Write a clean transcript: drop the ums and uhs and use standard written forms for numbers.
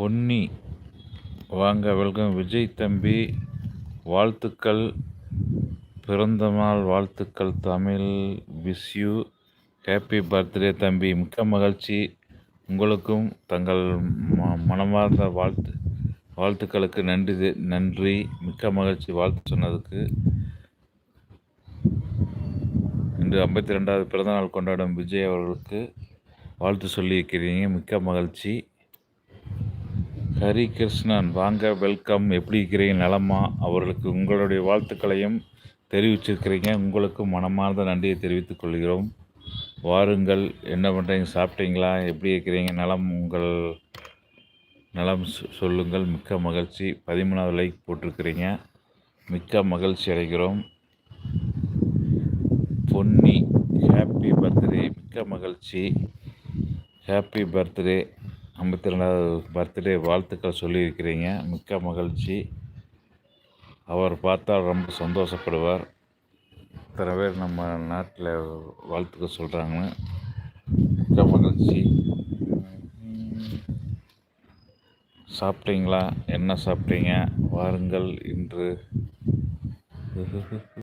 பொன்னி வாங்க வெல்கம் விஜய் தம்பி, வாழ்த்துக்கள், பிறந்தநாள் வாழ்த்துக்கள் Tamil, wish you happy birthday தம்பி. மிக்க மகிழ்ச்சி. உங்களுக்கும் தங்கள் மனமார்ந்த வாழ்த்துக்களுக்கு நன்றி. மிக்க மகிழ்ச்சி வாழ்த்து சொன்னதுக்கு. இன்று 52வது பிறந்தநாள் கொண்டாடும் விஜய் அவர்களுக்கு வாழ்த்து சொல்லியிருக்கிறீங்க. மிக்க மகிழ்ச்சி. ஹரிகிருஷ்ணன் வாங்க வெல்கம், எப்படி இருக்கிறீங்க, நலமா? அவர்களுக்கு உங்களுடைய வாழ்த்துக்களையும் தெரிவிச்சிருக்கிறீங்க. உங்களுக்கு மனமார்ந்த நன்றியை தெரிவித்துக் கொள்கிறோம். வாருங்கள், என்ன பண்ணுறீங்க, சாப்பிட்டீங்களா, எப்படி இருக்கிறீங்க, நலம், உங்கள் நலம் சொல்லுங்கள். மிக்க மகிழ்ச்சி. 13வது லைக் போட்டிருக்கிறீங்க. மிக்க மகிழ்ச்சி அடைகிறோம். Ponni happy birthday. மிக்க மகிழ்ச்சி. Happy birthday. 52வது பர்த்டே வாழ்த்துக்கள் சொல்லியிருக்கிறீங்க. மிக்க மகிழ்ச்சி. அவர் பார்த்தால் ரொம்ப சந்தோஷப்படுவார். இத்தனை பேர் நம்ம நாட்டில் வாழ்த்துக்கள் சொல்கிறாங்கன்னு. மிக்க மகிழ்ச்சி. சாப்பிட்டீங்களா? என்ன சாப்பிட்டீங்க? வாருங்கள் இன்று